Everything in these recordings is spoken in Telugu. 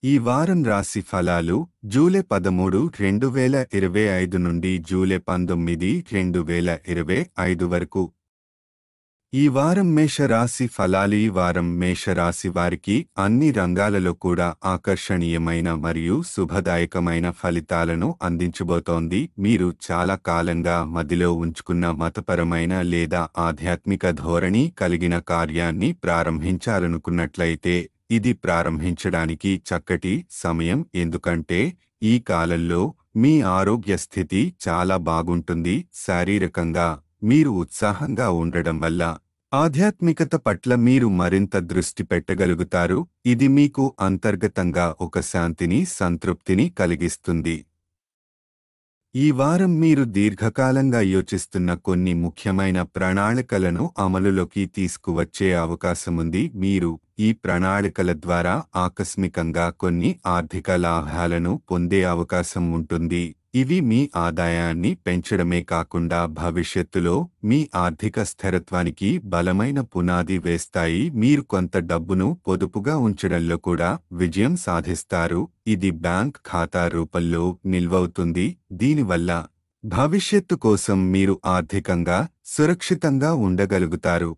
ఈ వారం రాశి ఫలాలు జూలై 13, 2025 నుండి జూలై 19, 2025 వరకు. ఈ వారం మేషరాశి ఫలాలు. ఈ వారం మేషరాశి వారికి అన్ని రంగాలలో కూడా ఆకర్షణీయమైన మరియు శుభదాయకమైన ఫలితాలను అందించబోతోంది. మీరు చాలా కాలంగా మదిలో ఉంచుకున్న మతపరమైన లేదా ఆధ్యాత్మిక ధోరణి కలిగిన కార్యాన్ని ప్రారంభించాలనుకున్నట్లయితే ఇది ప్రారంభించడానికి చక్కటి సమయం. ఎందుకంటే ఈ కాలంలో మీ ఆరోగ్య స్థితి చాలా బాగుంటుంది. శారీరకంగా మీరు ఉత్సాహంగా ఉండడం వల్ల ఆధ్యాత్మికత పట్ల మీరు మరింత దృష్టి పెట్టగలుగుతారు. ఇది మీకు అంతర్గతంగా ఒక శాంతిని, సంతృప్తిని కలిగిస్తుంది. ఈ వారం మీరు దీర్ఘకాలంగా యోచిస్తున్న కొన్ని ముఖ్యమైన ప్రణాళికలను అమలులోకి తీసుకువచ్చే అవకాశముంది. మీరు ఈ ప్రణాళికల ద్వారా ఆకస్మికంగా కొన్ని ఆర్థిక లాభాలను పొందే అవకాశం ఉంటుంది. ఇవి మీ ఆదాయాన్ని పెంచడమే కాకుండా భవిష్యత్తులో మీ ఆర్థిక స్థిరత్వానికి బలమైన పునాది వేస్తాయి. మీరు కొంత డబ్బును పొదుపుగా ఉంచడంలో కూడా విజయం సాధిస్తారు. ఇది బ్యాంక్ ఖాతా రూపంలో నిల్వవుతుంది. దీనివల్ల భవిష్యత్తు కోసం మీరు ఆర్థికంగా సురక్షితంగా ఉండగలుగుతారు.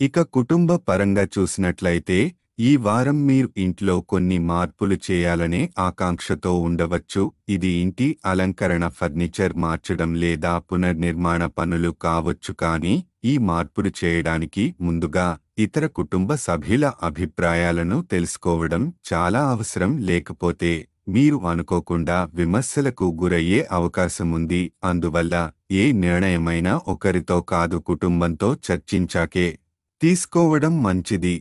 ఇక కుటుంబ పరంగా చూసినట్లయితే ఈ వారం మీరు ఇంట్లో కొన్ని మార్పులు చేయాలనే ఆకాంక్షతో ఉండవచ్చు. ఇది ఇంటి అలంకరణ, ఫర్నిచర్ మార్చడం లేదా పునర్నిర్మాణ పనులు కావచ్చు. కానీ ఈ మార్పులు చేయడానికి ముందుగా ఇతర కుటుంబ సభ్యుల అభిప్రాయాలను తెలుసుకోవడం చాలా అవసరం. లేకపోతే మీరు అనుకోకుండా విమర్శలకు గురయ్యే అవకాశముంది. అందువల్ల ఏ నిర్ణయమైనా ఒకరితో కాదు, కుటుంబంతో చర్చించాకే తీసుకోవడం మంచిది.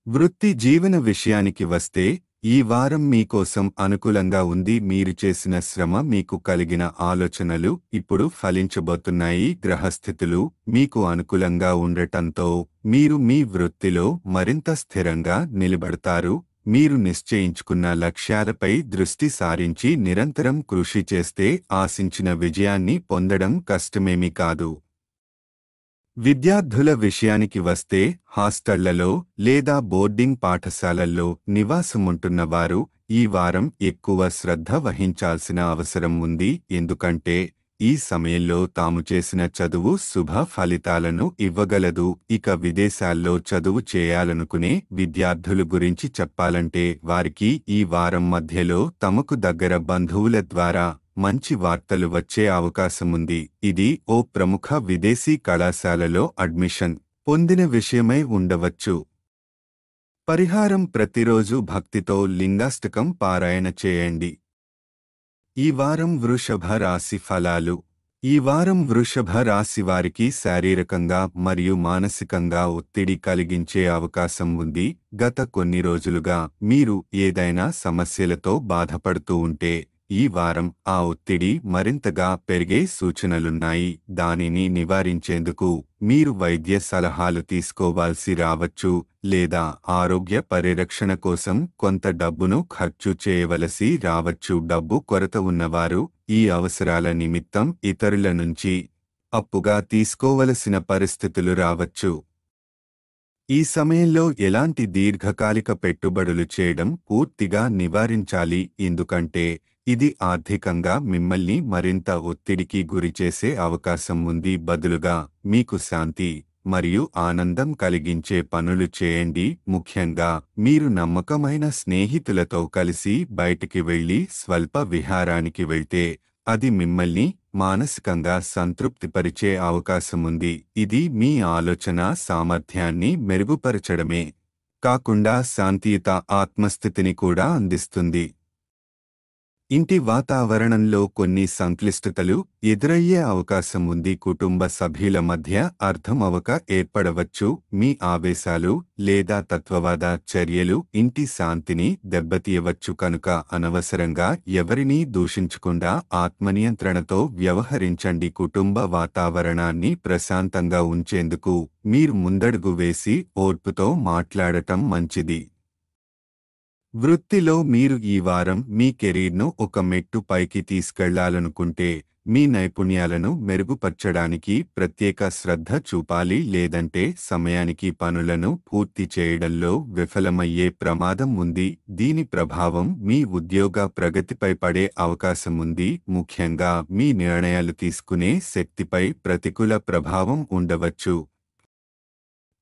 వృత్తి జీవన విషయానికి వస్తే ఈ వారం మీకోసం అనుకూలంగా ఉంది. మీరు చేసిన శ్రమ, మీకు కలిగిన ఆలోచనలు ఇప్పుడు ఫలించబోతున్నాయి. గ్రహస్థితులు మీకు అనుకూలంగా ఉండటంతో మీరు మీ వృత్తిలో మరింత స్థిరంగా నిలబడతారు. మీరు నిశ్చయించుకున్న లక్ష్యాలపై దృష్టి సారించి నిరంతరం కృషి చేస్తే ఆశించిన విజయాన్ని పొందడం కష్టమేమీ కాదు. విద్యార్థుల విషయానికి వస్తే హాస్టళ్లలో లేదా బోర్డింగ్ పాఠశాలల్లో నివాసముంటున్న వారు ఈ వారం ఎక్కువ శ్రద్ధ వహించాల్సిన అవసరం ఉంది. ఎందుకంటే ఈ సమయంలో తాము చేసిన చదువు శుభ ఫలితాలను ఇవ్వగలదు. ఇక విదేశాల్లో చదువు చేయాలనుకునే విద్యార్థుల గురించి చెప్పాలంటే వారికి ఈ వారం మధ్యలో తమకు దగ్గర బంధువుల ద్వారా మంచి వార్తలు వచ్చే అవకాశముంది. ఇది ఓ ప్రముఖ విదేశీ కళాశాలలో అడ్మిషన్ పొందిన విషయమై ఉండవచ్చు. పరిహారం: ప్రతిరోజు భక్తితో లింగాష్టకం పారాయణ చేయండి. ఈ వారం వృషభ రాశి ఫలాలు. ఈ వారం వృషభ రాశి వారికి శారీరకంగా మరియు మానసికంగా ఒత్తిడి కలిగించే అవకాశం ఉంది. గత కొన్ని రోజులుగా మీరు ఏదైనా సమస్యలతో బాధపడుతూ ఉంటే ఈ వారం ఆ ఒత్తిడి మరింతగా పెరిగే సూచనలున్నాయి. దానిని నివారించేందుకు మీరు వైద్య సలహాలు తీసుకోవాల్సి రావచ్చు లేదా ఆరోగ్య పరిరక్షణ కోసం కొంత డబ్బును ఖర్చు చేయవలసి రావచ్చు. డబ్బు కొరత ఉన్నవారు ఈ అవసరాల నిమిత్తం ఇతరుల నుంచి అప్పుగా తీసుకోవలసిన పరిస్థితులు రావచ్చు. ఈ సమయంలో ఎలాంటి దీర్ఘకాలిక పెట్టుబడులు చేయడం పూర్తిగా నివారించాలి. ఎందుకంటే ఇది ఆర్థికంగా మిమ్మల్ని మరింత ఒత్తిడికి గురిచేసే అవకాశం ఉంది. బదులుగా మీకు శాంతి మరియు ఆనందం కలిగించే పనులు చేయండి. ముఖ్యంగా మీరు నమ్మకమైన స్నేహితులతో కలిసి బయటికి వెళ్లి స్వల్ప విహారానికి వెళ్తే అది మిమ్మల్ని మానసికంగా సంతృప్తిపరిచే అవకాశముంది. ఇది మీ ఆలోచన సామర్థ్యాన్ని మెరుగుపరచడమే కాకుండా శాంతియుత ఆత్మస్థితిని కూడా అందిస్తుంది. ఇంటి వాతావరణంలో కొన్ని సంక్లిష్టతలు ఎదురయ్యే అవకాశం ఉంది. కుటుంబ సభ్యుల మధ్య అర్థమవక ఏర్పడవచ్చు. మీ ఆవేశాలు లేదా తత్వవాద చర్యలు ఇంటి శాంతిని దెబ్బతీయవచ్చు. కనుక అనవసరంగా ఎవరినీ దూషించకుండా ఆత్మనియంత్రణతో వ్యవహరించండి. కుటుంబ వాతావరణాన్ని ప్రశాంతంగా ఉంచేందుకు మీరు ముందడుగు వేసి ఓర్పుతో మాట్లాడటం మంచిది. వృత్తిలో మీరు ఈ వారం మీ కెరీర్ను ఒక మెట్టు పైకి తీసుకెళ్లాలనుకుంటే మీ నైపుణ్యాలను మెరుగుపర్చడానికి ప్రత్యేక శ్రద్ధ చూపాలి, లేదంటే సమయానికి పనులను పూర్తి చేయడంలో విఫలమయ్యే ప్రమాదం ఉంది. దీని ప్రభావం మీ ఉద్యోగ ప్రగతిపై పడే అవకాశం ఉంది. ముఖ్యంగా మీ నిర్ణయాలు తీసుకునే శక్తిపై ప్రతికూల ప్రభావం ఉండవచ్చు.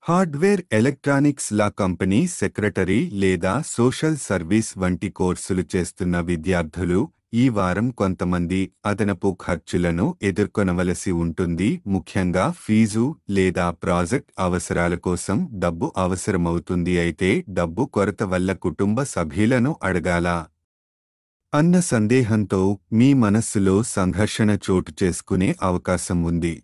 హార్డ్వేర్, ఎలక్ట్రానిక్స్, లా కంపెనీ సెక్రటరీ లేదా సోషల్ సర్వీస్ వంటి కోర్సులు చేస్తున్న విద్యార్థులు ఈ వారం కొంతమంది అదనపు ఖర్చులను ఎదుర్కొనవలసి ఉంటుంది. ముఖ్యంగా ఫీజు లేదా ప్రాజెక్ట్ అవసరాల కోసం డబ్బు అవసరమవుతుంది. అయితే డబ్బు కొరత వల్ల కుటుంబ సభ్యులను అడగాలా అన్న సందేహంతో మీ మనస్సులో సంఘర్షణ చోటు చేసుకునే అవకాశం ఉంది.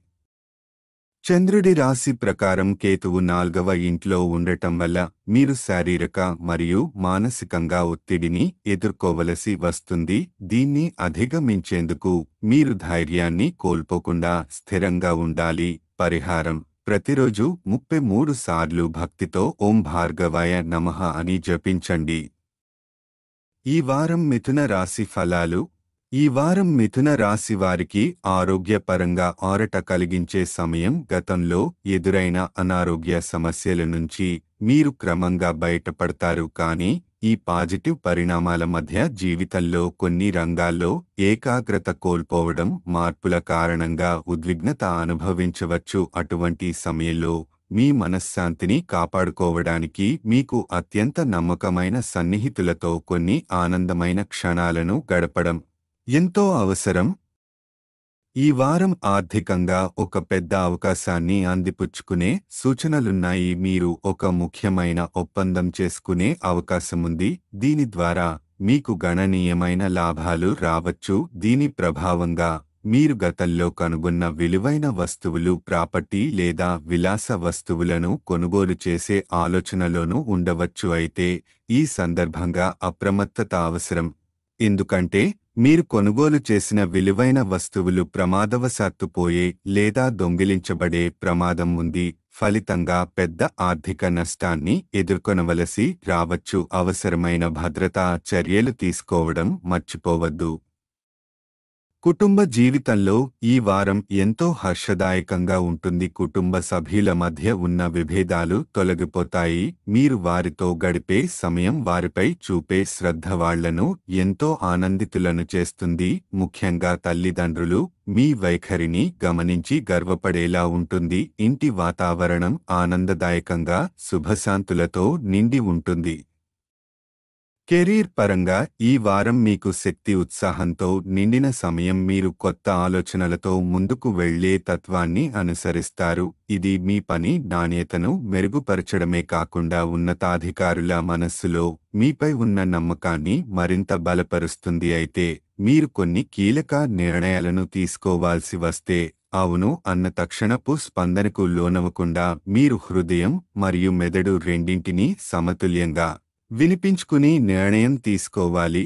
చంద్రుడి రాశి ప్రకారం కేతువు 4వ ఇంట్లో ఉండటం వల్ల మీరు శారీరక మరియు మానసికంగా ఒత్తిడిని ఎదుర్కోవలసి వస్తుంది. దీన్ని అధిగమించేందుకు మీరు ధైర్యాన్ని కోల్పోకుండా స్థిరంగా ఉండాలి. పరిహారం: ప్రతిరోజు 33 సార్లు భక్తితో ఓం భార్గవాయ నమః అని జపించండి. ఈ వారం మిథున రాశి ఫలాలు. ఈ వారం మిథున రాశి వారికి ఆరోగ్యపరంగా ఆరట కలిగించే సమయం. గతంలో ఎదురైన అనారోగ్య సమస్యల నుంచి మీరు క్రమంగా బయటపడతారు, కానీ ఈ పాజిటివ్ పరిణామాల మధ్య జీవితంలో కొన్ని రంగాల్లో ఏకాగ్రత కోల్పోవడం, మార్పుల కారణంగా ఉద్విగ్నత అనుభవించవచ్చు. అటువంటి సమయంలో మీ మనశ్శాంతిని కాపాడుకోవడానికి మీకు అత్యంత నమ్మకమైన సన్నిహితులతో కొన్ని ఆనందమైన క్షణాలను గడపడం ఎంతో అవసరం. ఈ వారం ఆర్థికంగా ఒక పెద్ద అవకాశాన్ని అందిపుచ్చుకునే సూచనలున్నాయి. మీరు ఒక ముఖ్యమైన ఒప్పందం చేసుకునే అవకాశముంది. దీని ద్వారా మీకు గణనీయమైన లాభాలు రావచ్చు. దీని ప్రభావంగా మీరు గతంలో కనుగొన్న విలువైన వస్తువులు, ప్రాపర్టీ లేదా విలాస వస్తువులను కొనుగోలు చేసే ఆలోచనలోనూ ఉండవచ్చు. అయితే ఈ సందర్భంగా అప్రమత్తత అవసరం. ఎందుకంటే మీరు కొనుగోలు చేసిన విలువైన వస్తువులు ప్రమాదవశాత్తు పోయే లేదా దొంగిలించబడే ప్రమాదం ఉంది. ఫలితంగా పెద్ద ఆర్థిక నష్టాన్ని ఎదుర్కొనవలసి రావచ్చు. అవసరమైన భద్రతా చర్యలు తీసుకోవడం మర్చిపోవద్దు. కుటుంబ జీవితంలో ఈ వారం ఎంతో హర్షదాయకంగా ఉంటుంది. కుటుంబ సభ్యుల మధ్య ఉన్న విభేదాలు తొలగిపోతాయి. మీరు వారితో గడిపే సమయం, వారిపై చూపే శ్రద్ధ వాళ్లను ఎంతో ఆనందితులను చేస్తుంది. ముఖ్యంగా తల్లిదండ్రులు మీ వైఖరిని గమనించి గర్వపడేలా ఉంటుంది. ఇంటి వాతావరణం ఆనందదాయకంగా, శుభశాంతులతో నిండి ఉంటుంది. కెరీర్ పరంగా ఈ వారం మీకు శక్తి, ఉత్సాహంతో నిండిన సమయం. మీరు కొత్త ఆలోచనలతో ముందుకు వెళ్లే తత్వాన్ని అనుసరిస్తారు. ఇది మీ పని నాణ్యతను మెరుగుపరచడమే కాకుండా ఉన్నతాధికారుల మనస్సులో మీపై ఉన్న నమ్మకాన్ని మరింత బలపరుస్తుంది. అయితే మీరు కొన్ని కీలక నిర్ణయాలను తీసుకోవాల్సి వస్తే అవును అన్న తక్షణపు స్పందనకు లోనవకుండా మీరు హృదయం మరియు మెదడు రెండింటినీ సమతుల్యంగా వినిపించుకుని నిర్ణయం తీసుకోవాలి.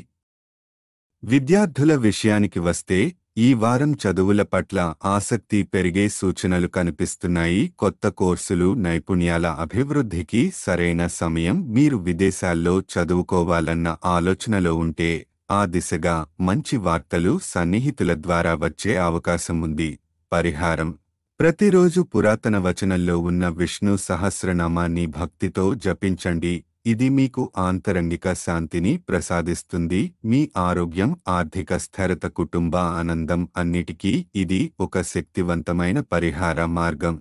విద్యార్థుల విషయానికి వస్తే ఈ వారం చదువుల పట్ల ఆసక్తి పెరిగే సూచనలు కనిపిస్తున్నాయి. కొత్త కోర్సులు, నైపుణ్యాల అభివృద్ధికి సరైన సమయం. మీరు విదేశాల్లో చదువుకోవాలన్న ఆలోచనలో ఉంటే ఆ దిశగా మంచి వార్తలు సన్నిహితుల ద్వారా వచ్చే అవకాశం ఉంది. పరిహారం: ప్రతిరోజు పురాతన వచనంలో ఉన్న విష్ణు సహస్రనామాన్ని భక్తితో జపించండి. ఇది మీకు ఆంతరంగిక శాంతిని ప్రసాదిస్తుంది. మీ ఆరోగ్యం, ఆర్థిక స్థిరత, కుటుంబ ఆనందం అన్నిటికీ ఇది ఒక శక్తివంతమైన పరిహార మార్గం.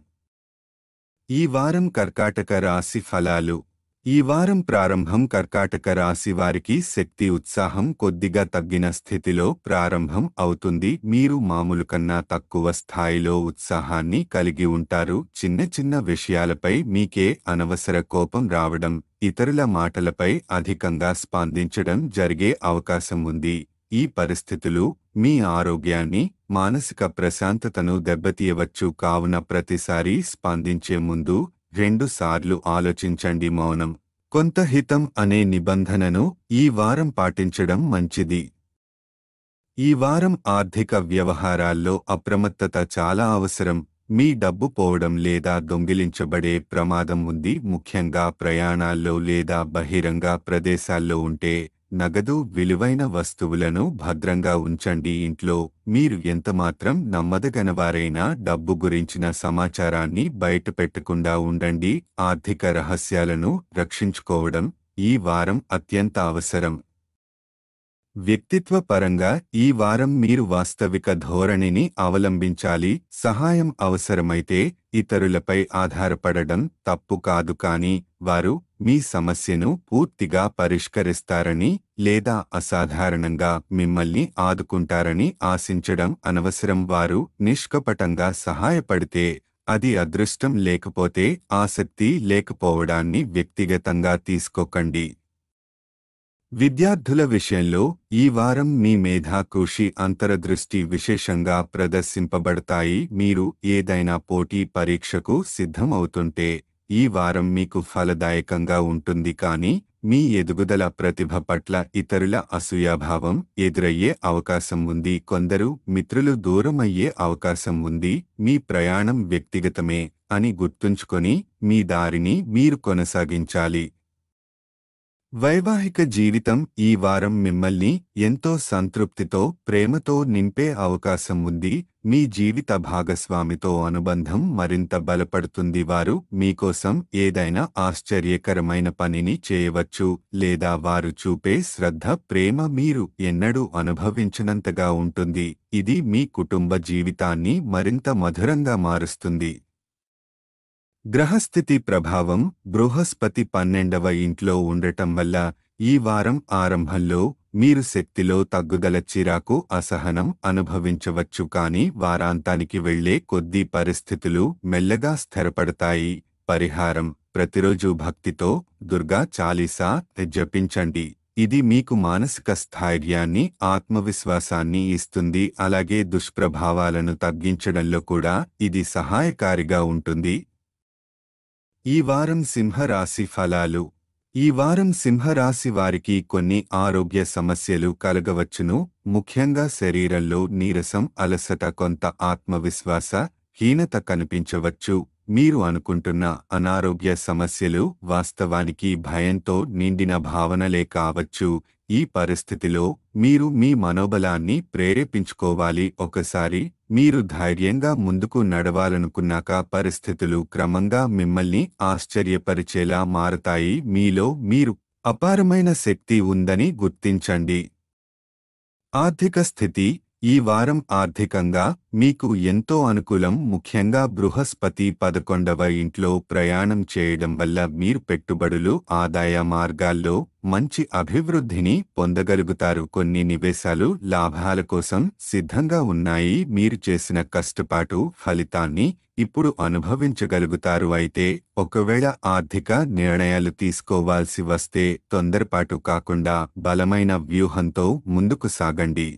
ఈ వారం కర్కాటక రాశి ఫలాలు. ఈ వారం ప్రారంభం కర్కాటక రాశి వారికి శక్తి, ఉత్సాహం కొద్దిగా తగ్గిన స్థితిలో ప్రారంభం అవుతుంది. మీరు మామూలు కన్నా తక్కువ స్థాయిలో ఉత్సాహాన్ని కలిగి ఉంటారు. చిన్న చిన్న విషయాలపై మీకే అనవసర కోపం రావడం, ఇతరుల మాటలపై అధికంగా స్పందించడం జరిగే అవకాశం ఉంది. ఈ పరిస్థితులు మీ ఆరోగ్యాన్ని, మానసిక ప్రశాంతతను దెబ్బతీయవచ్చు. కావున ప్రతిసారి స్పందించే ముందు 2 సార్లు ఆలోచించండి. మౌనం కొంత హితం అనే నిబంధనను ఈ వారం పాటించడం మంచిది. ఈ వారం ఆర్థిక వ్యవహారాల్లో అప్రమత్తత చాలా అవసరం. మీ డబ్బు పోవడం లేదా దొంగిలించబడే ప్రమాదం ఉంది. ముఖ్యంగా ప్రయాణాల్లో లేదా బహిరంగ ప్రదేశాల్లో ఉంటే నగదు, విలువైన వస్తువులను భద్రంగా ఉంచండి. ఇంట్లో మీరు ఎంతమాత్రం నమ్మదగనవారైనా డబ్బు గురించిన సమాచారాన్ని బయటపెట్టకుండా ఉండండి. ఆర్థిక రహస్యాలను రక్షించుకోవడం ఈ వారం అత్యంత అవసరం. వ్యక్తిత్వ పరంగా ఈ వారం మీరు వాస్తవిక ధోరణిని అవలంబించాలి. సహాయం అవసరమైతే ఇతరులపై ఆధారపడడం తప్పు కాదు, కానీ వారు మీ సమస్యను పూర్తిగా పరిష్కరిస్తారని లేదా అసాధారణంగా మిమ్మల్ని ఆదుకుంటారని ఆశించడం అనవసరం. వారు నిష్కపటంగా సహాయపడితే అది అదృష్టం, లేకపోతే ఆసక్తి లేకపోవడాన్ని వ్యక్తిగతంగా తీసుకోకండి. విద్యార్థుల విషయంలో ఈ వారం మీ మేధా, కృషి, అంతరదృష్టి విశేషంగా ప్రదర్శింపబడతాయి. మీరు ఏదైనా పోటీ పరీక్షకు సిద్ధమవుతుంటే ఈ వారం మీకు ఫలదాయకంగా ఉంటుంది, కానీ మీ ఎదుగుదల, ప్రతిభ పట్ల ఇతరుల అసూయాభావం ఎదురయ్యే అవకాశం ఉంది. కొందరు మిత్రులు దూరమయ్యే అవకాశం ఉంది. మీ ప్రయాణం వ్యక్తిగతమే అని గుర్తుంచుకొని మీ దారిని మీరు కొనసాగించాలి. వైవాహిక జీవితం ఈ వారం మిమ్మల్ని ఎంతో సంతృప్తితో, ప్రేమతో నింపే అవకాశం ఉంది. మీ జీవిత భాగస్వామితో అనుబంధం మరింత బలపడుతుంది. వారు మీకోసం ఏదైనా ఆశ్చర్యకరమైన పనిని చేయవచ్చు, లేదా వారు చూపే శ్రద్ధ, ప్రేమ మీరు ఎన్నడూ అనుభవించినంతగా ఉంటుంది. ఇది మీ కుటుంబ జీవితాన్ని మరింత మధురంగా మారుస్తుంది. గ్రహస్థితి ప్రభావం. బృహస్పతి 12వ ఇంట్లో ఉండటం వల్ల ఈ వారం ఆరంభంలో మీరు శక్తిలో తగ్గుదల, చిరాకు, అసహనం అనుభవించవచ్చు, కానీ వారాంతానికి వెళ్లే కొద్దీ పరిస్థితులు మెల్లగా స్థిరపడతాయి. పరిహారం: ప్రతిరోజు భక్తితో దుర్గా చాలీసా జపించండి. ఇది మీకు మానసిక స్థైర్యాన్ని, ఆత్మవిశ్వాసాన్ని ఇస్తుంది. అలాగే దుష్ప్రభావాలను తగ్గించడంలో కూడా ఇది సహాయకారిగా ఉంటుంది. ఈ వారం సింహరాశి ఫలాలు. ఈ వారం సింహరాశి వారికి కొన్ని ఆరోగ్య సమస్యలు కలగవచ్చును. ముఖ్యంగా శరీరంలో నీరసం, అలసట, కొంత ఆత్మవిశ్వాస హీనత కనిపించవచ్చు. మీరు అనుకుంటున్న అనారోగ్య సమస్యలు వాస్తవానికి భయంతో నిండిన భావనలే కావచ్చు. ఈ పరిస్థితిలో మీరు మీ మనోబలాన్ని ప్రేరేపించుకోవాలి. ఒకసారి మీరు ధైర్యంగా ముందుకు నడవాలనుకున్నాక పరిస్థితులు క్రమంగా మిమ్మల్ని ఆశ్చర్యపరిచేలా మారతాయి. మీలో మీరు అపారమైన శక్తి ఉందని గుర్తించండి. ఆర్థిక స్థితి. ఈ వారం ఆర్థికంగా మీకు ఎంతో అనుకూలం. ముఖ్యంగా బృహస్పతి 11వ ఇంట్లో ప్రయాణం చేయడం వల్ల మీరు పెట్టుబడులు, ఆదాయ మార్గాల్లో మంచి అభివృద్ధిని పొందగలుగుతారు. కొన్ని నివేశాలు లాభాల కోసం సిద్ధంగా ఉన్నాయి. మీరు చేసిన కష్టపాటు ఫలితాన్ని ఇప్పుడు అనుభవించగలుగుతారు. అయితే ఒకవేళ ఆర్థిక నిర్ణయాలు తీసుకోవాల్సి వస్తే తొందరపాటు కాకుండా బలమైన వ్యూహంతో ముందుకు సాగండి.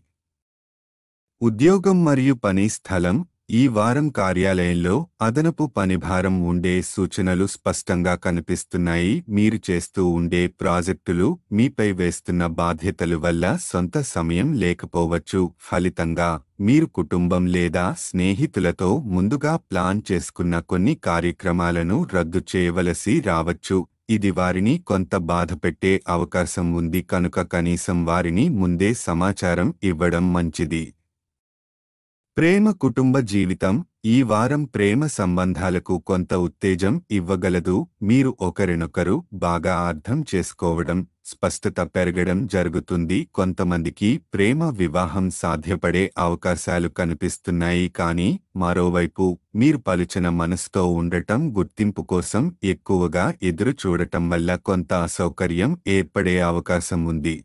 ఉద్యోగం మరియు పని స్థలం. ఈ వారం కార్యాలయంలో అదనపు పనిభారం ఉండే సూచనలు స్పష్టంగా కనిపిస్తున్నాయి. మీరు చేస్తూ ఉండే ప్రాజెక్టులు, మీపై వేస్తున్న బాధ్యతలు వల్ల సొంత సమయం లేకపోవచ్చు. ఫలితంగా మీరు కుటుంబం లేదా స్నేహితులతో ముందుగా ప్లాన్ చేసుకున్న కొన్ని కార్యక్రమాలను రద్దు చేయవలసి రావచ్చు. ఇది వారిని కొంత బాధపెట్టే అవకాశం ఉంది కనుక కనీసం వారిని ముందే సమాచారం ఇవ్వడం మంచిది. ప్రేమ, కుటుంబ జీవితం. ఈ వారం ప్రేమ సంబంధాలకు కొంత ఉత్తేజం ఇవ్వగలదు. మీరు ఒకరినొకరు బాగా అర్థం చేసుకోవడం, స్పష్టత పెరగడం జరుగుతుంది. కొంతమందికి ప్రేమ వివాహం సాధ్యపడే అవకాశాలు కనిపిస్తున్నాయి, కానీ మరోవైపు మీరు పలుచన మనసుతో ఉండటం, గుర్తింపు కోసం ఎక్కువగా ఎదురు చూడటం వల్ల కొంత అసౌకర్యం ఏర్పడే అవకాశం ఉంది.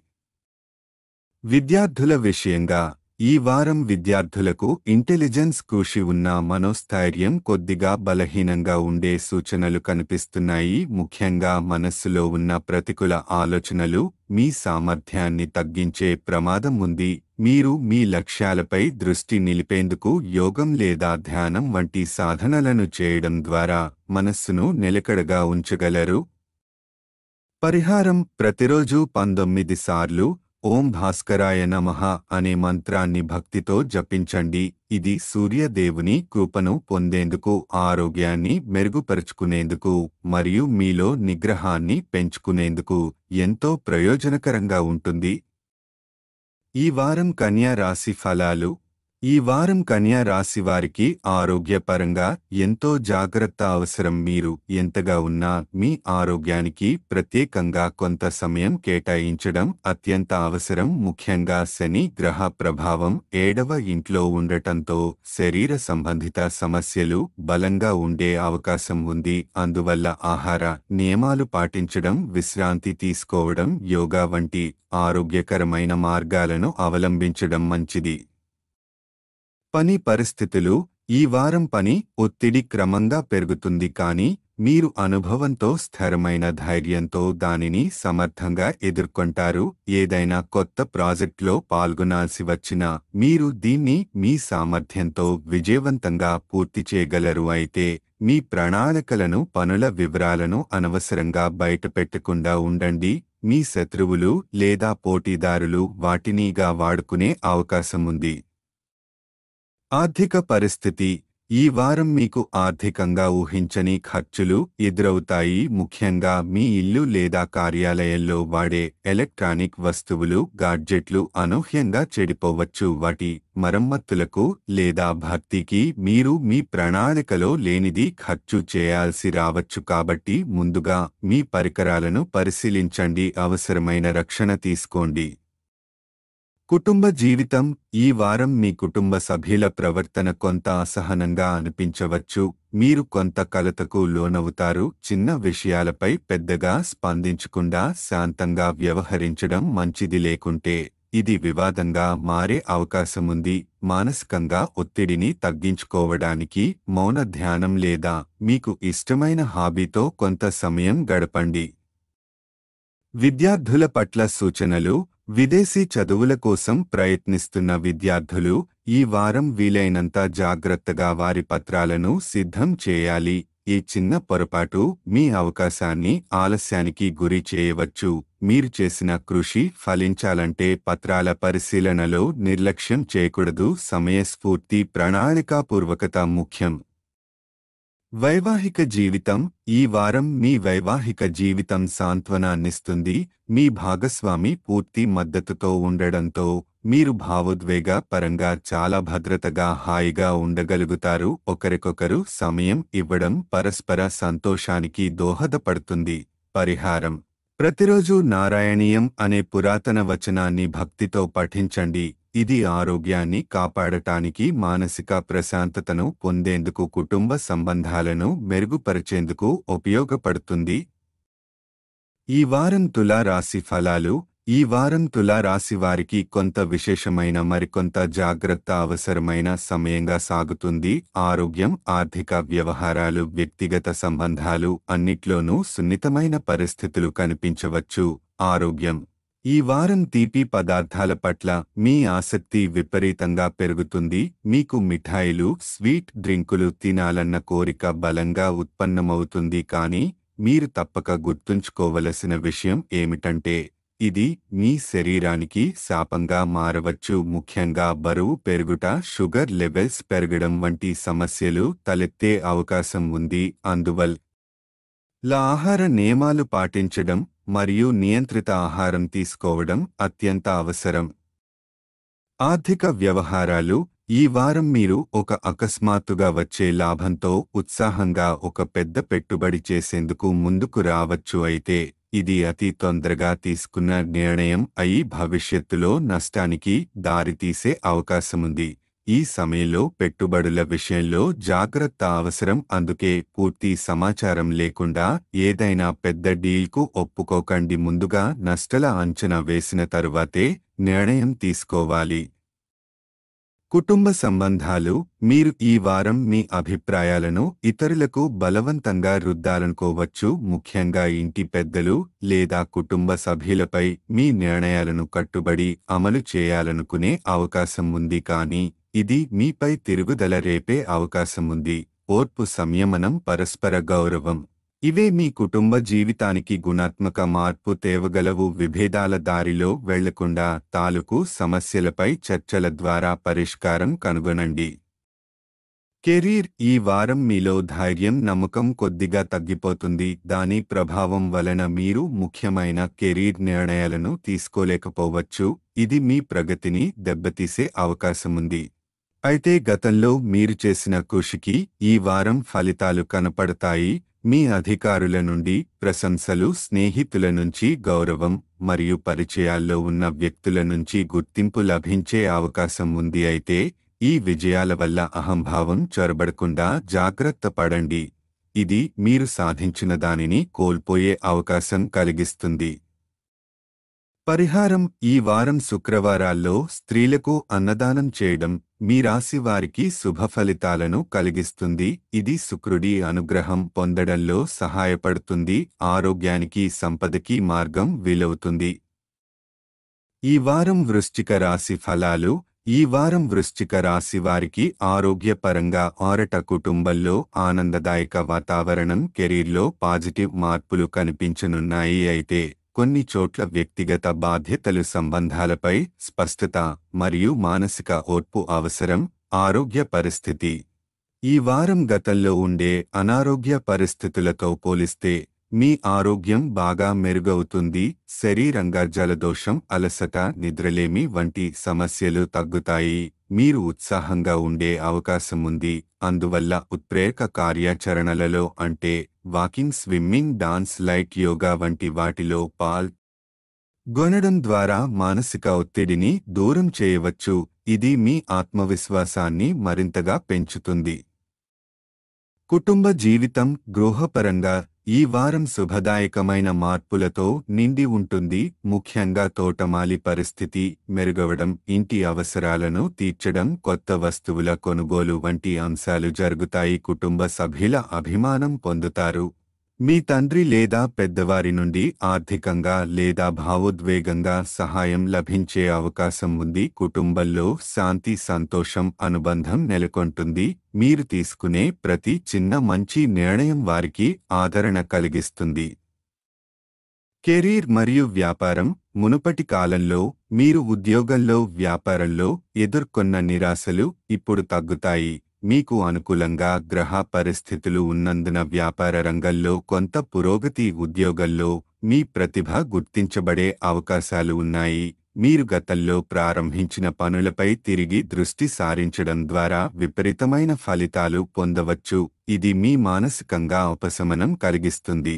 విద్యార్థుల విషయంగా ఈ వారం విద్యార్థులకు ఇంటెలిజెన్స్, కృషి ఉన్న మనోస్థైర్యం కొద్దిగా బలహీనంగా ఉండే సూచనలు కనిపిస్తున్నాయి. ముఖ్యంగా మనస్సులో ఉన్న ప్రతికూల ఆలోచనలు మీ సామర్థ్యాన్ని తగ్గించే ప్రమాదం ఉంది. మీరు మీ లక్ష్యాలపై దృష్టి నిలిపేందుకు యోగం లేదా ధ్యానం వంటి సాధనలను చేయడం ద్వారా మనస్సును నిలకడగా ఉంచగలరు. పరిహారం: ప్రతిరోజు 19 సార్లు ఓం భాస్కరాయ నమః అనే మంత్రాన్ని భక్తితో జపించండి. ఇది సూర్యదేవుని కృపను పొందేందుకు, ఆరోగ్యాన్ని మెరుగుపరుచుకునేందుకు మరియు మీలో నిగ్రహాన్ని పెంచుకునేందుకు ఎంతో ప్రయోజనకరంగా ఉంటుంది. ఈ వారం కన్యా రాశి ఫలాలు. ఈ వారం కన్యా రాశి వారికి ఆరోగ్యపరంగా ఎంతో జాగ్రత్త అవసరం. మీరు ఎంతగా ఉన్నా మీ ఆరోగ్యానికి ప్రత్యేకంగా కొంత సమయం కేటాయించడం అత్యంత అవసరం. ముఖ్యంగా శని గ్రహ ప్రభావం 7వ ఇంట్లో ఉండటంతో శరీర సంబంధిత సమస్యలు బలంగా ఉండే అవకాశం ఉంది. అందువల్ల ఆహార నియమాలు పాటించడం, విశ్రాంతి తీసుకోవడం, యోగా వంటి ఆరోగ్యకరమైన మార్గాలను అవలంబించడం మంచిది. పని పరిస్థితులు. ఈ వారం పని ఒత్తిడి క్రమంగా పెరుగుతుంది, కానీ మీరు అనుభవంతో, స్థిరమైన ధైర్యంతో దానిని సమర్థంగా ఎదుర్కొంటారు. ఏదైనా కొత్త ప్రాజెక్టులో పాల్గొనాల్సి వచ్చినా మీరు దీన్ని మీ సామర్థ్యంతో విజయవంతంగా పూర్తి చేయగలరు. అయితే మీ ప్రణాళికలను, పనుల వివరాలను అనవసరంగా బయటపెట్టకుండా ఉండండి. మీ శత్రువులు లేదా పోటీదారులు వాటినిగా వాడుకునే అవకాశం ఉంది. ఆర్థిక పరిస్థితి. ఈ వారం మీకు ఆర్థికంగా ఊహించని ఖర్చులు ఎదురవుతాయి. ముఖ్యంగా మీ ఇల్లు లేదా కార్యాలయంలో వాడే ఎలక్ట్రానిక్ వస్తువులు, గాడ్జెట్లు అనూహ్యంగా చెడిపోవచ్చు. వాటి మరమ్మతులకు లేదా భర్తీకి మీరు మీ ప్రణాళికలో లేనిది ఖర్చు చేయాల్సి రావచ్చు. కాబట్టి ముందుగా మీ పరికరాలను పరిశీలించండి. అవసరమైన రక్షణ తీసుకోండి. కుటుంబ జీవితం. ఈ వారం మీ కుటుంబ సభ్యుల ప్రవర్తన కొంత అసహనంగా అనిపించవచ్చు. మీరు కొంత కలతకు లోనవుతారు. చిన్న విషయాలపై పెద్దగా స్పందించకుండా శాంతంగా వ్యవహరించడం మంచిది. లేకుంటే ఇది వివాదంగా మారే అవకాశముంది. మానసికంగా ఒత్తిడిని తగ్గించుకోవడానికి మౌన ధ్యానం లేదా మీకు ఇష్టమైన హాబీతో కొంత సమయం గడపండి. విద్యార్థుల పట్ల సూచనలు. విదేశీ చదువుల కోసం ప్రయత్నిస్తున్న విద్యార్థులు ఈ వారం వీలైనంత జాగ్రత్తగా వారి పత్రాలను సిద్ధం చేయాలి. ఈ చిన్న పొరపాటు మీ అవకాశాన్ని ఆలస్యానికి గురి చేయవచ్చు. మీరు చేసిన కృషి ఫలించాలంటే పత్రాల పరిశీలనలో నిర్లక్ష్యం చేయకూడదు. సమయస్ఫూర్తి, ప్రణాళికాపూర్వకత ముఖ్యం. వైవాహిక జీవితం. ఈ వారం మీ వైవాహిక జీవితం సాంత్వనాన్నిస్తుంది. మీ భాగస్వామి పూర్తి మద్దతుతో ఉండడంతో మీరు భావోద్వేగ పరంగా చాలా భద్రతగా, హాయిగా ఉండగలుగుతారు. ఒకరికొకరు సమయం ఇవ్వడం పరస్పర సంతోషానికి దోహదపడుతుంది. పరిహారం. ప్రతిరోజు నారాయణీయం అనే పురాతన వచనాన్ని భక్తితో పఠించండి. ఇది ఆరోగ్యాన్ని కాపాడటానికి, మానసిక ప్రశాంతతను పొందేందుకు, కుటుంబ సంబంధాలను మెరుగుపరిచేందుకు ఉపయోగపడుతుంది. ఈ వారం తులా రాశి ఫలాలు. ఈ వారం తులా రాశి వారికి కొంత విశేషమైన, మరికొంత జాగ్రత్త అవసరమైన సమయంగా సాగుతుంది. ఆరోగ్యం, ఆర్థిక వ్యవహారాలు, వ్యక్తిగత సంబంధాలు అన్నిట్లోనూ సున్నితమైన పరిస్థితులు కనిపించవచ్చు. ఆరోగ్యం. ఈ వారం తీపి పదార్థాల పట్ల మీ ఆసక్తి విపరీతంగా పెరుగుతుంది. మీకు మిఠాయిలు, స్వీట్ డ్రింకులు తినాలన్న కోరిక బలంగా ఉత్పన్నమవుతుంది. కానీ మీరు తప్పక గుర్తుంచుకోవలసిన విషయం ఏమిటంటే ఇది మీ శరీరానికి శాపంగా మారవచ్చు. ముఖ్యంగా బరువు పెరుగుట, షుగర్ లెవెల్స్ పెరగడం వంటి సమస్యలు తలెత్తే అవకాశం ఉంది. అందువల్ల ఆహార నియమాలు పాటించడం మరియు నియంత్రిత ఆహారం తీసుకోవడం అత్యంత అవసరం. ఆర్థిక వ్యవహారాలు. ఈ వారం మీరు ఒక అకస్మాత్తుగా వచ్చే లాభంతో ఉత్సాహంగా ఒక పెద్ద పెట్టుబడి చేసేందుకు ముందుకు రావచ్చు. అయితే ఇది అతి తొందరగా తీసుకున్న నిర్ణయం అయి భవిష్యత్తులో నష్టానికి దారితీసే అవకాశముంది. ఈ సమయంలో పెట్టుబడుల విషయంలో జాగ్రత్త అవసరం. అందుకే పూర్తి సమాచారం లేకుండా ఏదైనా పెద్ద డీల్కు ఒప్పుకోకండి. ముందుగా నష్టాల అంచనా వేసిన తరువాతే నిర్ణయం తీసుకోవాలి. కుటుంబ సంబంధాలు. మీరు ఈ వారం మీ అభిప్రాయాలను ఇతరులకు బలవంతంగా రుద్దాలనుకోవచ్చు. ముఖ్యంగా ఇంటి పెద్దలు లేదా కుటుంబ సభ్యులపై మీ నిర్ణయాలను కట్టుబడి అమలు చేయాలనుకునే అవకాశం ఉంది. కానీ ఇది మీపై తిరుగుదల రేపే అవకాశముంది. ఓర్పు, సంయమనం, పరస్పర గౌరవం ఇవే మీ కుటుంబ జీవితానికి గుణాత్మక మార్పు తేవగలవు. విభేదాల దారిలో వెళ్లకుండా తాలూకు సమస్యలపై చర్చల ద్వారా పరిష్కారం కనుగొనండి. కెరీర్: ఈ వారం మీలో ధైర్యం, నమ్మకం కొద్దిగా తగ్గిపోతుంది. దాని ప్రభావం వలన మీరు ముఖ్యమైన కెరీర్ నిర్ణయాలను తీసుకోలేకపోవచ్చు. ఇది మీ ప్రగతిని దెబ్బతీసే అవకాశముంది. అయితే గతంలో మీరు చేసిన కృషికి ఈ వారం ఫలితాలు కనపడతాయి. మీ అధికారుల నుండి ప్రశంసలు, స్నేహితుల నుంచి గౌరవం మరియు పరిచయాల్లో ఉన్న వ్యక్తుల నుంచి గుర్తింపు లభించే అవకాశం ఉంది. అయితే ఈ విజయాల వల్ల అహంభావం చొరబడకుండా జాగ్రత్త పడండి. ఇది మీరు సాధించిన దానిని కోల్పోయే అవకాశం కలిగిస్తుంది. పరిహారం: ఈ వారం శుక్రవారాల్లో స్త్రీలకు అన్నదానం చేయడం మీ రాశి వారికి శుభ ఫలితాలను కలిగిస్తుంది. ఇది శుక్రుడి అనుగ్రహం పొందడంలో సహాయపడుతుంది. ఆరోగ్యానికి, సంపదకి మార్గం వీలవుతుంది. ఈ వారం వృశ్చిక రాశి ఫలాలు. ఈ వారం వృశ్చిక రాశి వారికి ఆరోగ్యపరంగా ఆరట, కుటుంబంలో ఆనందదాయక వాతావరణం, కెరీర్లో పాజిటివ్ మార్పులు కనిపించనున్నాయి. అయితే కొన్ని చోట్ల వ్యక్తిగత బాధ్యతలు, సంబంధాలపై స్పష్టత మరియు మానసిక ఓర్పు అవసరం. ఆరోగ్య పరిస్థితి: ఈ వారం గతంలో ఉండే అనారోగ్య పరిస్థితులతో పోలిస్తే మీ ఆరోగ్యం బాగా మెరుగవుతుంది. శరీరంగా జలదోషం, అలసట, నిద్రలేమి వంటి సమస్యలు తగ్గుతాయి. మీరు ఉత్సాహంగా ఉండే అవకాశం ఉంది. అందువల్ల ఉత్ప్రేరక కార్యాచరణలలో అంటే walking, swimming, dance, light yoga వంటి వాటిలో పాల్గొనడం ద్వారా మానసిక ఒత్తిడిని దూరం చేయవచ్చు. ఇది మీ ఆత్మవిశ్వాసాన్ని మరింతగా పెంచుతుంది. కుటుంబ జీవితం: గృహపరంగా ఈ వారం శుభదాయకమైన మార్పులతో నిండి ఉంటుంది. ముఖ్యంగా తోటమాలి పరిస్థితి మెరుగవడం, ఇంటి అవసరాలను తీర్చడం, కొత్త వస్తువుల కొనుగోలు వంటి అంశాలు జరుగుతాయి. కుటుంబ సభ్యుల అభిమానం పొందుతారు. మీ తండ్రి లేదా పెద్దవారి నుండి ఆర్థికంగా లేదా భావోద్వేగంగా సహాయం లభించే అవకాశం ఉంది. కుటుంబంలో శాంతి, సంతోషం, అనుబంధం నెలకొంటుంది. మీరు తీసుకునే ప్రతి చిన్న మంచి నిర్ణయం వారికి ఆదరణ కలిగిస్తుంది. కెరీర్ మరియు వ్యాపారం: మునుపటి కాలంలో మీరు ఉద్యోగంలో, వ్యాపారంలో ఎదుర్కొన్న నిరాశలు ఇప్పుడు తగ్గుతాయి. మీకు అనుకూలంగా గ్రహ పరిస్థితులు ఉన్నందున వ్యాపార రంగంలో కొంత పురోగతి, ఉద్యోగంలో మీ ప్రతిభ గుర్తించబడే అవకాశాలు ఉన్నాయి. మీరు గతంలో ప్రారంభించిన పనులపై తిరిగి దృష్టి సారించడం ద్వారా విపరీతమైన ఫలితాలు పొందవచ్చు. ఇది మీ మానసికంగా ఉపశమనం కలిగిస్తుంది.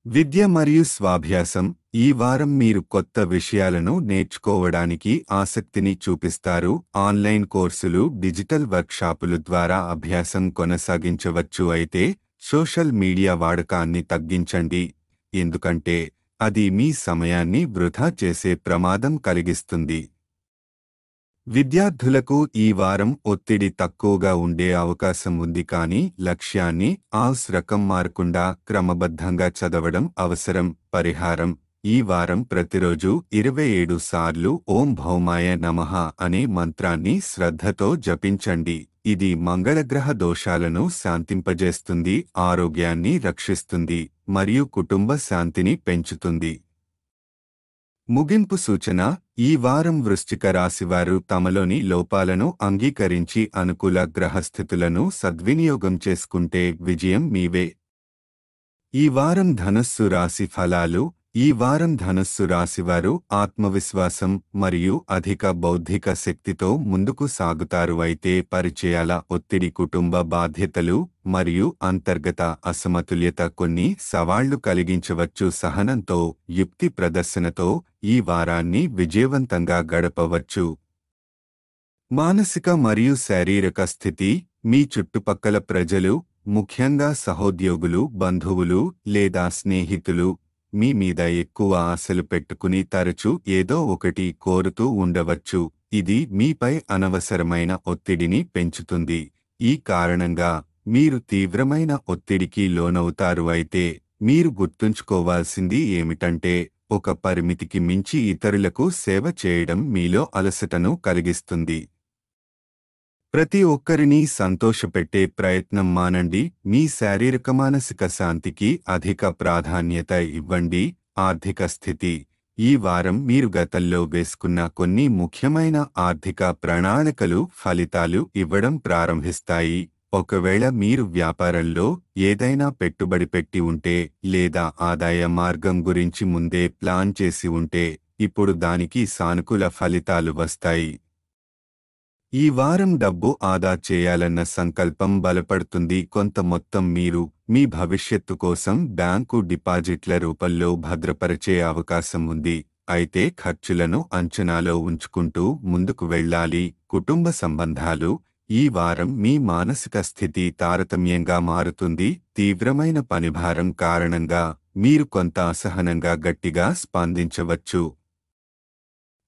విద్య మరియు స్వాభ్యాసం: ఈ వారం మీరు కొత్త విషయాలను నేర్చుకోవడానికి ఆసక్తిని చూపిస్తారు. ఆన్లైన్ కోర్సులు, డిజిటల్ వర్క్షాపులు ద్వారా అభ్యాసం కొనసాగించవచ్చు. అయితే సోషల్ మీడియా వాడకాన్ని తగ్గించండి, ఎందుకంటే అది మీ సమయాన్ని వృధా చేసే ప్రమాదం కలిగిస్తుంది. విద్యార్థులకు ఈ వారం ఒత్తిడి తక్కువగా ఉండే అవకాశం ఉంది. కానీ లక్ష్యాన్ని ఆవశ్యకం మారకుండా క్రమబద్ధంగా చదవడం అవసరం. పరిహారం: ఈ వారం ప్రతిరోజు 27 సార్లు ఓం భౌమాయ నమః అనే మంత్రాన్ని శ్రద్ధతో జపించండి. ఇది మంగళగ్రహ దోషాలను శాంతింపజేస్తుంది, ఆరోగ్యాన్ని రక్షిస్తుంది మరియు కుటుంబ శాంతిని పెంచుతుంది. ముగింపు సూచన: ఈ వారం వృశ్చిక రాశివారు తమలోని లోపాలను అంగీకరించి అనుకూల గ్రహస్థితులను సద్వినియోగం చేసుకుంటే విజయం మీవే. ఈ వారం ధనుస్సు రాశి ఫలాలు. ఈ వారం ధనుస్సు రాశివారు ఆత్మవిశ్వాసం మరియు అధిక బౌద్ధిక శక్తితో ముందుకు సాగుతారు. అయితే పరిచయాల ఒత్తిడి, కుటుంబ బాధ్యతలు మరియు అంతర్గత అసమతుల్యత కొన్ని సవాళ్లు కలిగించవచ్చు. సహనంతో, యుక్తి ప్రదర్శనతో ఈ వారాన్ని విజయవంతంగా గడపవచ్చు. మానసిక మరియు శారీరక స్థితి: మీ చుట్టుపక్కల ప్రజలు, ముఖ్యంగా సహోద్యోగులు, బంధువులు లేదా స్నేహితులు మీ మీద ఎక్కువ ఆశలు పెట్టుకుని తరచూ ఏదో ఒకటి కోరుతూ ఉండవచ్చు. ఇది మీపై అనవసరమైన ఒత్తిడిని పెంచుతుంది. ఈ కారణంగా మీరు తీవ్రమైన ఒత్తిడికి లోనవుతారు. అయితే మీరు గుర్తుంచుకోవాల్సింది ఏమిటంటే, ఒక పరిమితికి మించి ఇతరులకు సేవ చేయడం మీలో అలసటను కలిగిస్తుంది. ప్రతి ఒక్కరిని సంతోషపెట్టే ప్రయత్నం మానండి. మీ శారీరక మానసిక శాంతికి అధిక ప్రాధాన్యత ఇవ్వండి. ఆర్థిక స్థితి. ఈ వారం మీరు గతంలో వేసుకున్న కొన్ని ముఖ్యమైన ఆర్థిక ప్రణాళికలు ఫలితాలు ఇవ్వడం ప్రారంభిస్తాయి. ఒకవేళ మీరు వ్యాపారంలో ఏదైనా పెట్టుబడి పెట్టి ఉంటే లేదా ఆదాయ మార్గం గురించి ముందే ప్లాన్ చేసి ఉంటే ఇప్పుడు దానికి సానుకూల ఫలితాలు వస్తాయి. ఈ వారం డబ్బు ఆదా చేయాలన్న సంకల్పం బలపడుతుంది. కొంత మొత్తం మీరు మీ భవిష్యత్తు కోసం బ్యాంకు డిపాజిట్ల రూపంలో భద్రపరిచే అవకాశం ఉంది. అయితే ఖర్చులను అంచనాలో ఉంచుకుంటూ ముందుకు వెళ్ళాలి. కుటుంబ సంబంధాలు. ఈ వారం మీ మానసిక స్థితి తారతమ్యంగా మారుతుంది. తీవ్రమైన పనిభారం కారణంగా మీరు కొంత అసహనంగా గట్టిగా స్పందించవచ్చు.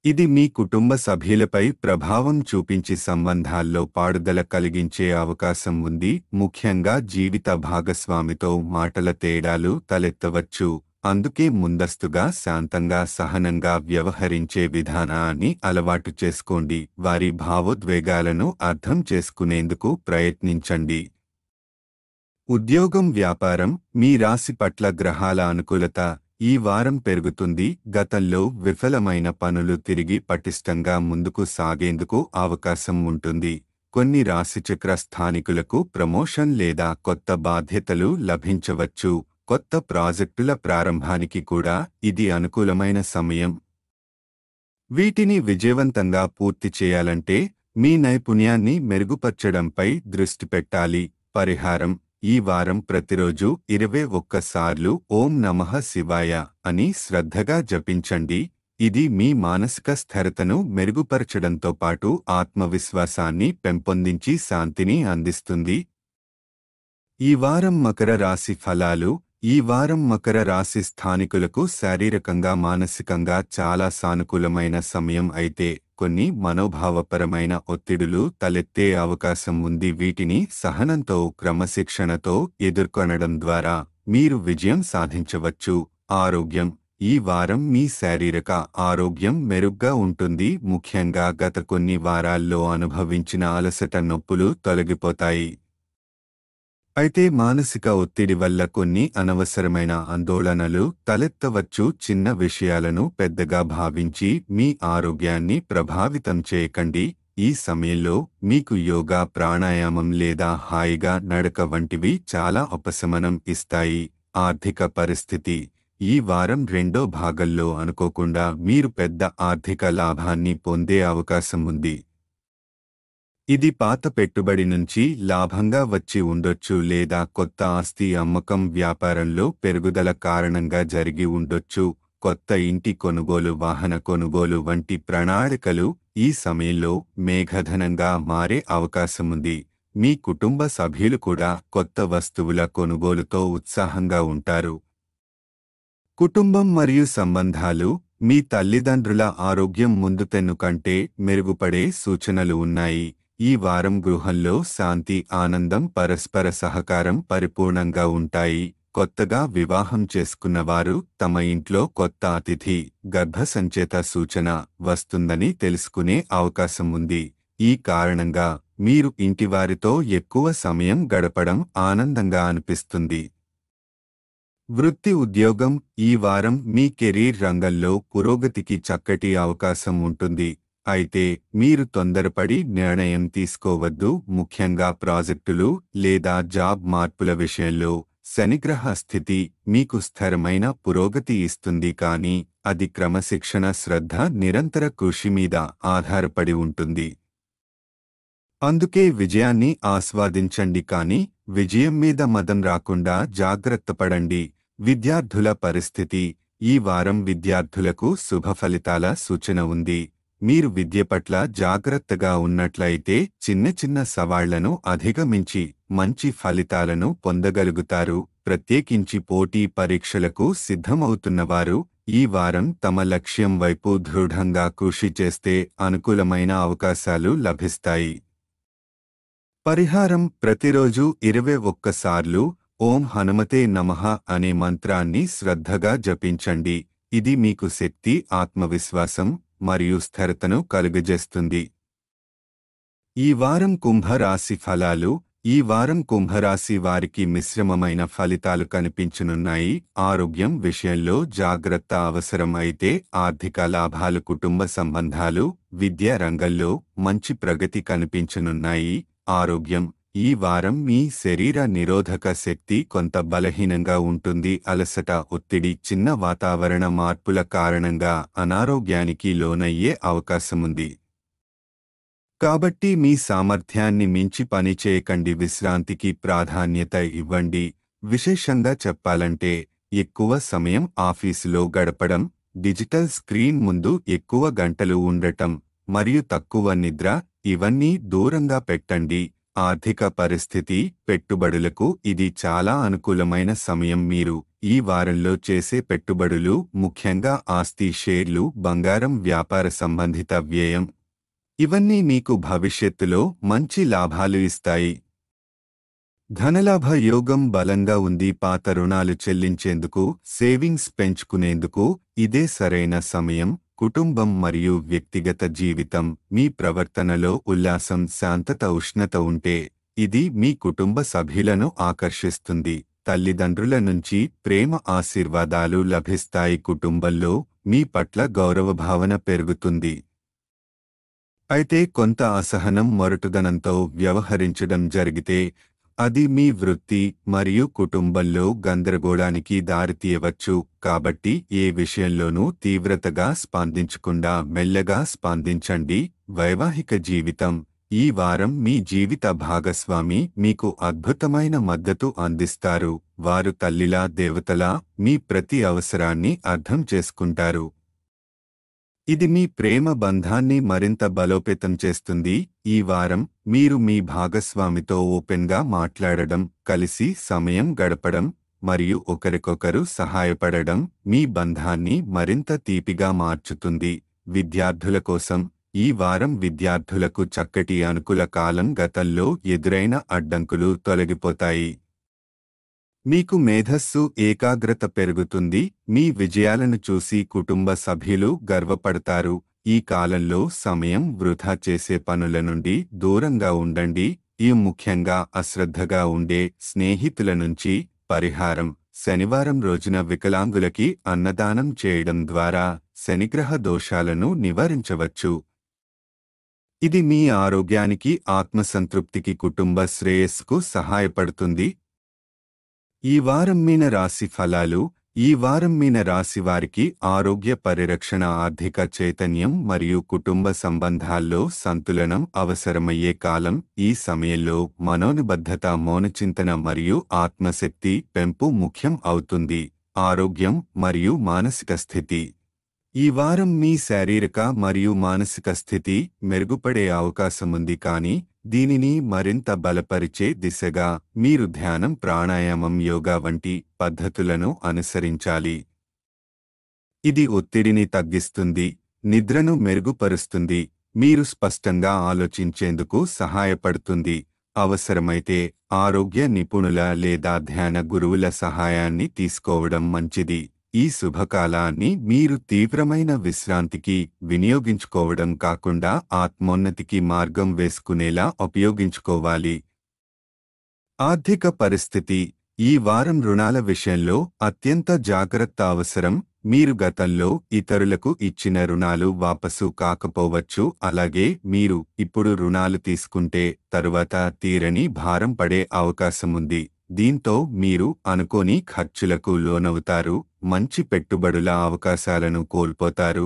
ఇది మీ కుటుంబ సభ్యులపై ప్రభావం చూపించి సంబంధాల్లో పాడుదల కలిగించే అవకాశం ఉంది. ముఖ్యంగా జీవిత భాగస్వామితో మాటల తేడాలు తలెత్తవచ్చు. అందుకే ముందస్తుగా శాంతంగా సహనంగా వ్యవహరించే విధానాన్ని అలవాటు చేసుకోండి. వారి భావోద్వేగాలను అర్థం చేసుకునేందుకు ప్రయత్నించండి. ఉద్యోగం వ్యాపారం. మీ రాశి పట్ల గ్రహాల అనుకూలత ఈ వారం పెరుగుతుంది. గతంలో విఫలమైన పనులు తిరిగి పటిష్టంగా ముందుకు సాగేందుకు అవకాశం ఉంటుంది. కొన్ని రాశిచక్ర స్థానికులకు ప్రమోషన్ లేదా కొత్త బాధ్యతలు లభించవచ్చు. కొత్త ప్రాజెక్టుల ప్రారంభానికి కూడా ఇది అనుకూలమైన సమయం. వీటిని విజయవంతంగా పూర్తి చేయాలంటే మీ నైపుణ్యాన్ని మెరుగుపర్చడంపై దృష్టి పెట్టాలి. పరిహారం. ఈ వారం ప్రతిరోజు 21 సార్లు ఓం నమః శివాయ అని శ్రద్ధగా జపించండి. ఇది మీ మానసిక స్థిరతను మెరుగుపరచడంతో పాటు ఆత్మవిశ్వాసాన్ని పెంపొందించి శాంతిని అందిస్తుంది. ఈ వారం మకర రాశి ఫలాలు. ఈ వారం మకర రాశి స్థానికులకు శారీరకంగా మానసికంగా చాలా సానుకూలమైన సమయం. అయితే కొన్ని మనోభావపరమైన ఒత్తిడులు తలెత్తే అవకాశం ఉంది. వీటిని సహనంతో క్రమశిక్షణతో ఎదుర్కొనడం ద్వారా మీరు విజయం సాధించవచ్చు. ఆరోగ్యం. ఈ వారం మీ శారీరక ఆరోగ్యం మెరుగ్గా ఉంటుంది. ముఖ్యంగా గత కొన్ని వారాల్లో అనుభవించిన అలసట నొప్పులు తొలగిపోతాయి. అయితే మానసిక ఒత్తిడి వల్ల కొన్ని అనవసరమైన ఆందోళనలు తలెత్తవచ్చు. చిన్న విషయాలను పెద్దగా భావించి మీ ఆరోగ్యాన్ని ప్రభావితం చేయకండి. ఈ సమయంలో మీకు యోగా ప్రాణాయామం లేదా హాయిగా నడక వంటివి చాలా ఉపశమనం ఇస్తాయి. ఆర్థిక పరిస్థితి. ఈ వారం రెండో భాగంలో అనుకోకుండా మీరు పెద్ద ఆర్థిక లాభాన్ని పొందే అవకాశం ఉంది. ఇది పాత పెట్టుబడి నుంచి లాభంగా వచ్చి ఉండొచ్చు లేదా కొత్త ఆస్తి అమ్మకం వ్యాపారంలో పెరుగుదల కారణంగా జరిగి ఉండొచ్చు. కొత్త ఇంటి కొనుగోలు వాహన కొనుగోలు వంటి ప్రణాళికలు ఈ సమయంలో మేఘధనంగా మారే అవకాశముంది. మీ కుటుంబ సభ్యులు కూడా కొత్త వస్తువుల కొనుగోలుతో ఉత్సాహంగా ఉంటారు. కుటుంబం మరియు సంబంధాలు. మీ తల్లిదండ్రుల ఆరోగ్యం ముందుతెన్ను కంటే మెరుగుపడే సూచనలు ఉన్నాయి. ఈ వారం గృహంలో శాంతి ఆనందం పరస్పర సహకారం పరిపూర్ణంగా ఉంటాయి. కొత్తగా వివాహం చేసుకున్నవారు తమ ఇంట్లో కొత్త అతిథి గర్భసంచేత సూచన వస్తుందని తెలుసుకునే అవకాశం ఉంది. ఈ కారణంగా మీరు ఇంటివారితో ఎక్కువ సమయం గడపడం ఆనందంగా అనిపిస్తుంది. వృత్తి ఉద్యోగం. ఈ వారం మీ కెరీర్ రంగంలో పురోగతికి చక్కటి అవకాశం ఉంటుంది. అయితే మీరు తొందరపడి నిర్ణయం తీసుకోవద్దు. ముఖ్యంగా ప్రాజెక్టులు లేదా జాబ్ మార్పుల విషయంలో శనిగ్రహ స్థితి మీకు స్థిరమైన పురోగతి ఇస్తుంది. కానీ అది క్రమశిక్షణ శ్రద్ధ నిరంతర కృషి మీద ఆధారపడి ఉంటుంది. అందుకే విజయాన్ని ఆస్వాదించండి కానీ విజయం మీద మదం రాకుండా జాగ్రత్తపడండి. విద్యార్థుల పరిస్థితి. ఈ వారం విద్యార్థులకు శుభ ఫలితాల సూచన ఉంది. మీరు విద్య పట్ల జాగ్రత్తగా ఉన్నట్లయితే చిన్న చిన్న సవాళ్లను అధిగమించి మంచి ఫలితాలను పొందగలుగుతారు. ప్రత్యేకించి పోటీ పరీక్షలకు సిద్ధమవుతున్నవారు ఈ వారం తమ లక్ష్యం వైపు దృఢంగా కృషి చేస్తే అనుకూలమైన అవకాశాలు లభిస్తాయి. పరిహారం. ప్రతిరోజు 21 సార్లు ఓం హనుమతే నమః అనే మంత్రాన్ని శ్రద్ధగా జపించండి. ఇది మీకు శక్తి, ఆత్మవిశ్వాసం మరియు స్థిరతను కలుగజేస్తుంది. ఈ వారం కుంభరాశి ఫలాలు. ఈ వారం కుంభరాశి వారికి మిశ్రమమైన ఫలితాలు కనిపించనున్నాయి. ఆరోగ్యం విషయంలో జాగ్రత్త అవసరం. అయితే ఆర్థిక లాభాలు, కుటుంబ సంబంధాలు, విద్యా రంగంలో మంచి ప్రగతి కనిపించనున్నాయి. ఆరోగ్యం ఈ వారం మీ శరీర నిరోధక శక్తి కొంత బలహీనంగా ఉంటుంది. అలసట, ఒత్తిడి, చిన్న వాతావరణ మార్పుల కారణంగా అనారోగ్యానికి లోనయ్యే అవకాశముంది. కాబట్టి మీ సామర్థ్యాన్ని మించి పని చేయకండి. విశ్రాంతికి ప్రాధాన్యత ఇవ్వండి. విశేషంగా చెప్పాలంటే ఎక్కువ సమయం ఆఫీసులో గడపడం, డిజిటల్ స్క్రీన్ ముందు ఎక్కువ గంటలు ఉండటం మరియు తక్కువ నిద్ర, ఇవన్నీ దూరంగా పెట్టండి. ఆర్థిక పరిస్థితి, పెట్టుబడులకు ఇది చాలా అనుకూలమైన సమయం. మీరు ఈ వారంలో చేసే పెట్టుబడులు, ముఖ్యంగా ఆస్తి, షేర్లు, బంగారం, వ్యాపార సంబంధిత వ్యయం, ఇవన్నీ మీకు భవిష్యత్తులో మంచి లాభాలు ఇస్తాయి. ధనలాభ యోగం బలంగా ఉంది. పాత రుణాలు చెల్లించేందుకు, సేవింగ్స్ పెంచుకునేందుకు ఇదే సరైన సమయం. కుటుంబం మరియు వ్యక్తిగత జీవితం. మీ ప్రవర్తనలో ఉల్లాసం, శాంతత, ఉష్ణత ఉంటే ఇది మీ కుటుంబ సభ్యులను ఆకర్షిస్తుంది. తల్లిదండ్రుల నుంచి ప్రేమ, ఆశీర్వాదాలు లభిస్తాయి. కుటుంబంలో మీ పట్ల గౌరవభావన పెరుగుతుంది. అయితే కొంత అసహనం, మొరటుదనంతో వ్యవహరించడం జరిగితే అది మీ వృత్తి మరియు కుటుంబంలో గందరగోళానికి దారితీయవచ్చు. కాబట్టి ఏ విషయంలోనూ తీవ్రతగా స్పందించకుండా మెల్లగా స్పందించండి. వైవాహిక జీవితం. ఈ వారం మీ జీవిత భాగస్వామి మీకు అద్భుతమైన మద్దతు అందిస్తారు. వారు తల్లిలా, దేవతలా మీ ప్రతి అవసరాన్ని అర్థం చేసుకుంటారు. ఇది మీ ప్రేమ బంధాన్ని మరింత బలోపేతం చేస్తుంది. ఈ వారం మీరు మీ భాగస్వామితో ఓపెన్గా మాట్లాడడం, కలిసి సమయం గడపడం మరియు ఒకరికొకరు సహాయపడడం మీ బంధాన్ని మరింత తీపిగా మార్చుతుంది. విద్యార్థుల కోసం ఈ వారం విద్యార్థులకు చక్కటి అనుకూల కాలం. గతంలో ఎదురైన అడ్డంకులు తొలగిపోతాయి. మీకు మేధస్సు, ఏకాగ్రత పెరుగుతుంది. మీ విజయాలను చూసి కుటుంబ సభ్యులు గర్వపడతారు. ఈ కాలంలో సమయం వృధా చేసే పనుల నుండి దూరంగా ఉండండి. ఈ ముఖ్యంగా అశ్రద్ధగా ఉండే స్నేహితుల నుంచి పరిహారం. శనివారం రోజున వికలాంగులకి అన్నదానం చేయడం ద్వారా శనిగ్రహ దోషాలను నివారించవచ్చు. ఇది మీ ఆరోగ్యానికి, ఆత్మసంతృప్తికి, కుటుంబ శ్రేయస్సుకు సహాయపడుతుంది. ఈ వారం మీన రాశి ఫలాలు. ఈ వారం మీన రాశి వారికి ఆరోగ్య పరిరక్షణ, ఆర్థిక చైతన్యం మరియు కుటుంబ సంబంధాల్లో సంతులనం అవసరమయ్యే కాలం. ఈ సమయంలో మనోనిబద్ధత, మౌనచింతన మరియు ఆత్మశక్తి పెంపు ముఖ్యం అవుతుంది. ఆరోగ్యం మరియు మానసిక స్థితి. ఈ వారం మీ శారీరక మరియు మానసిక స్థితి మెరుగుపడే అవకాశముంది, కానీ దీనిని మరింత బలపరిచే దిశగా మీరు ధ్యానం, ప్రాణాయామం, యోగా వంటి పద్ధతులను అనుసరించాలి. ఇది ఒత్తిడిని తగ్గిస్తుంది, నిద్రను మెరుగుపరుస్తుంది, మీరు స్పష్టంగా ఆలోచించేందుకు సహాయపడుతుంది. అవసరమైతే ఆరోగ్య నిపుణుల లేదా ధ్యాన గురువుల సహాయాన్ని తీసుకోవడం మంచిది. ఈ శుభకాలాన్ని మీరు తీవ్రమైన విశ్రాంతికి వినియోగించుకోవడం కాకుండా ఆత్మోన్నతికి మార్గం వేసుకునేలా ఉపయోగించుకోవాలి. ఆర్థిక పరిస్థితి. ఈ వారం రుణాల విషయంలో అత్యంత జాగ్రత్త అవసరం. మీరు గతంలో ఇతరులకు ఇచ్చిన రుణాలు వాపసు కాకపోవచ్చు. అలాగే మీరు ఇప్పుడు రుణాలు తీసుకుంటే తరువాత తీరని భారం పడే అవకాశముంది. దీంతో మీరు అనుకోని ఖర్చులకు లోనవుతారు, మంచి పెట్టుబడుల అవకాశాలను కోల్పోతారు.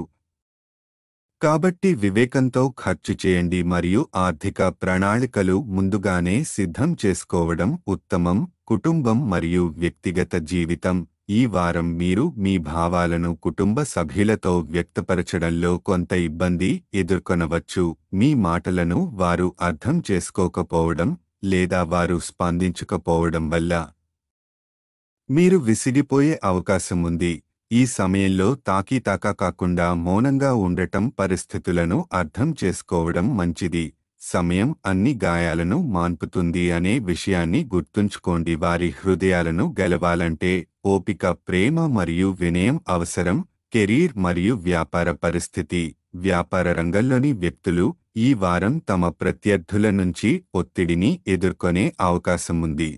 కాబట్టి వివేకంతో ఖర్చు చేయండి మరియు ఆర్థిక ప్రణాళికలు ముందుగానే సిద్ధం చేసుకోవడం ఉత్తమం. కుటుంబం మరియు వ్యక్తిగత జీవితం. ఈ వారం మీరు మీ భావాలను కుటుంబ సభ్యులతో వ్యక్తపరచడంలో కొంత ఇబ్బంది ఎదుర్కొనవచ్చు. మీ మాటలను వారు అర్థం చేసుకోకపోవడం లేదా వారు స్పందించకపోవడం వల్ల మీరు విసిగిపోయే అవకాశం ఉంది. ఈ సమయంలో తాకీతాకా కాకుండా మౌనంగా ఉండటం, పరిస్థితులను అర్థం చేసుకోవడం మంచిది. సమయం అన్ని గాయాలను మాన్పుతుంది అనే విషయాన్ని గుర్తుంచుకోండి. వారి హృదయాలను గెలవాలంటే ఓపిక, ప్రేమ మరియు వినయం అవసరం. కెరీర్ మరియు వ్యాపార పరిస్థితి. వ్యాపార రంగంలోని వ్యక్తులు ఈ వారం తమ ప్రత్యర్థుల నుంచి ఒత్తిడిని ఎదుర్కొనే అవకాశముంది.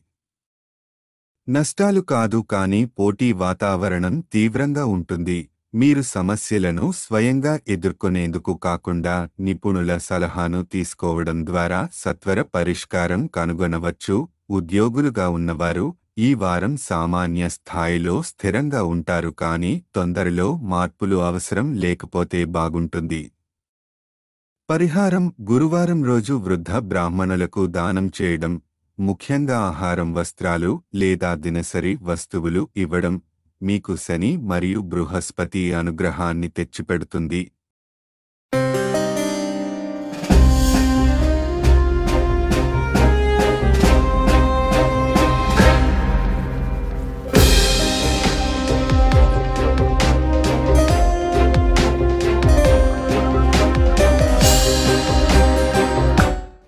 నష్టాలు కాదు కానీ పోటీ వాతావరణం తీవ్రంగా ఉంటుంది. మీరు సమస్యలను స్వయంగా ఎదుర్కొనేందుకు కాకుండా నిపుణుల సలహాను తీసుకోవడం ద్వారా సత్వర పరిష్కారం కనుగొనవచ్చు. ఉద్యోగులుగా ఉన్నవారు ఈ వారం సామాన్య స్థాయిలో స్థిరంగా ఉంటారు కానీ తొందరలో మార్పులు అవసరం లేకపోతే బాగుంటుంది. పరిహారం: గురువారం రోజు వృద్ధ బ్రాహ్మణులకు దానం చేయడం, ముఖ్యంగా ఆహారం, వస్త్రాలు లేదా దినసరి వస్తువులు ఇవ్వడం మీకు శని మరియు బృహస్పతి అనుగ్రహాన్ని తెచ్చిపెడుతుంది.